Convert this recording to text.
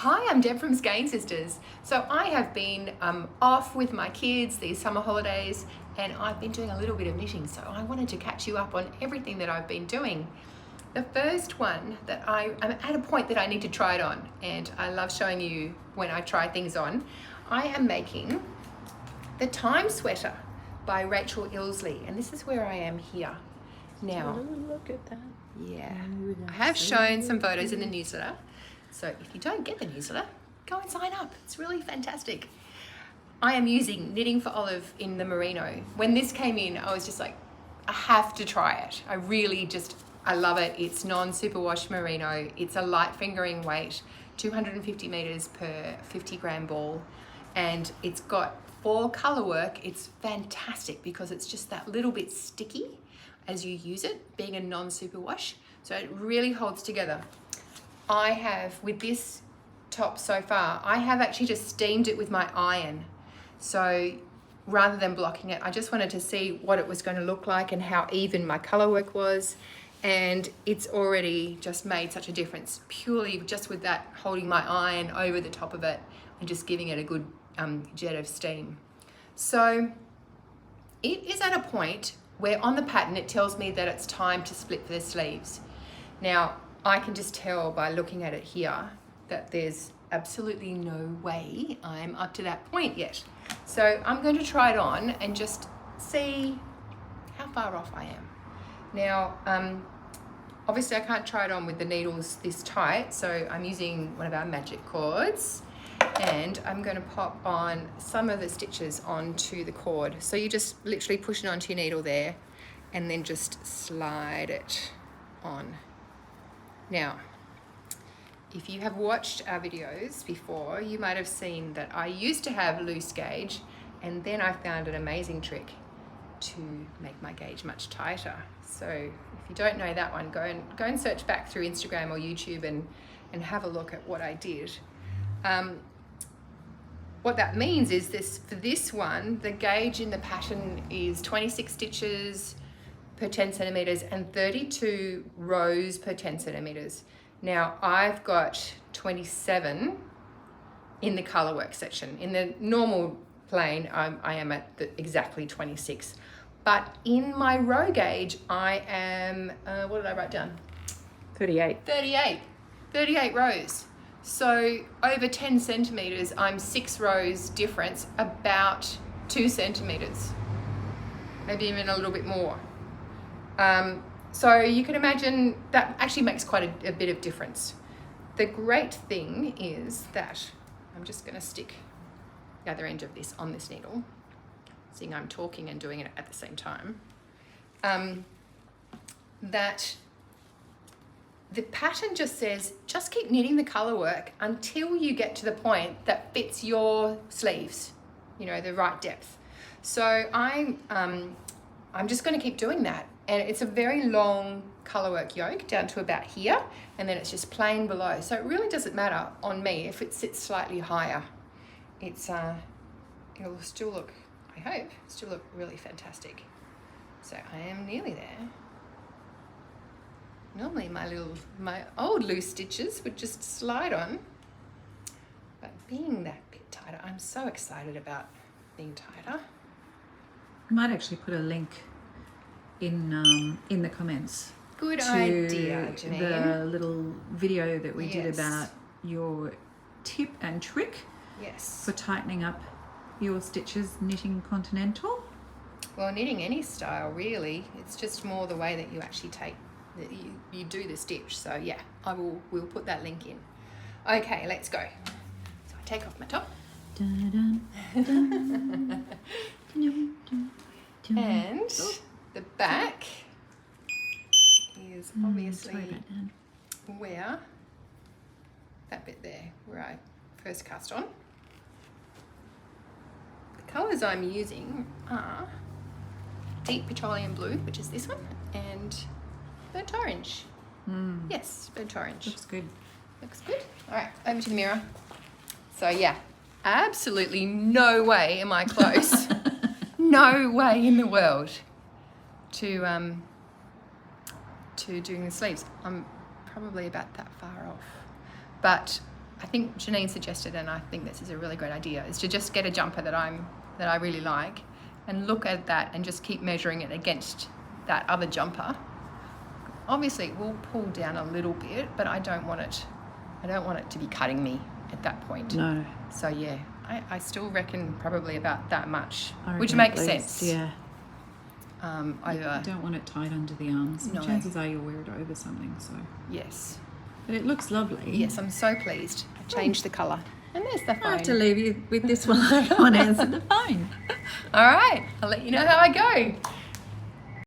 Hi, I'm Deb from Deschain Sisters. So I have been off with my kids these summer holidays, and I've been doing a little bit of knitting, so I wanted to catch you up on everything that I've been doing. The first one that I'm at a point that I need to try it on, and I love showing you when I try things on. I am making the Time Sweater by Rachel Illsley, and this is where I am here. Now, look at that. Yeah, I have shown some photos in the newsletter. So if you don't get the newsletter, go and sign up. It's really fantastic. I am using Knitting for Olive in the Merino. When this came in, I was just like, I have to try it. I love it. It's non-superwash merino. It's a light fingering weight, 250 meters per 50 gram ball. And it's got 4 color work. It's fantastic because it's just that little bit sticky as you use it, being a non-superwash. So it really holds together. I have, with this top so far, I have actually just steamed it with my iron. So rather than blocking it, I just wanted to see what it was going to look like and how even my color work was. And it's already just made such a difference, purely just with that holding my iron over the top of it and just giving it a good jet of steam. So it is at a point where on the pattern it tells me that it's time to split for the sleeves. Now, I can just tell by looking at it here that there's absolutely no way I'm up to that point yet. So I'm going to try it on and just see how far off I am. Now, obviously I can't try it on with the needles this tight, so I'm using one of our magic cords, and I'm going to pop on some of the stitches onto the cord. So you just literally push it onto your needle there and then just slide it on. Now, if you have watched our videos before, you might have seen that I used to have loose gauge, and then I found an amazing trick to make my gauge much tighter. So if you don't know that one, go and search back through Instagram or YouTube and have a look at what I did. What that means is for this one, the gauge in the pattern is 26 stitches per 10 centimeters and 32 rows per 10 centimeters. Now I've got 27 in the color work section. In the normal plain, I am at exactly 26. But in my row gauge, I am, what did I write down? 38. 38 rows. So over 10 centimeters, I'm 6 rows difference, about 2 centimeters, maybe even a little bit more. So you can imagine that actually makes quite a bit of difference. The great thing is that I'm just going to stick the other end of this on this needle, seeing I'm talking and doing it at the same time, that the pattern just says, just keep knitting the color work until you get to the point that fits your sleeves, the right depth. So I'm just going to keep doing that. And it's a very long color work yoke down to about here, and then it's just plain below. So it really doesn't matter on me if it sits slightly higher. It'll still look, I hope, really fantastic. So I am nearly there. Normally my old loose stitches would just slide on, but being that bit tighter, I'm so excited about being tighter. I might actually put a link in the comments. Good to idea, Janine. The little video that we did about your tip and trick for tightening up your stitches knitting continental. Well, knitting any style really, it's just more the way that you actually you do the stitch. So yeah, we'll put that link in. Okay, let's go. So I take off my top. And the back is obviously where that bit there, where I first cast on. The colours I'm using are deep petroleum blue, which is this one, and burnt orange. Yes, burnt orange. Looks good. Looks good. All right, over to the mirror. So yeah, absolutely no way am I close. No way in the world to doing the sleeves. I'm probably about that far off. But I think Janine suggested, and I think this is a really great idea, is to just get a jumper that I really like and look at that and just keep measuring it against that other jumper. Obviously it will pull down a little bit, but I don't want it to be cutting me at that point. No. So yeah, I still reckon probably about that much, I which reckon makes at least, sense. Yeah. Over. You don't want it tied under the arms. No. Chances are you'll wear it over something. So. Yes. But it looks lovely. Yes, I'm so pleased. I changed the colour. And there's the phone. I have to leave you with this while I go and answer the phone. All right, I'll let you know how I go.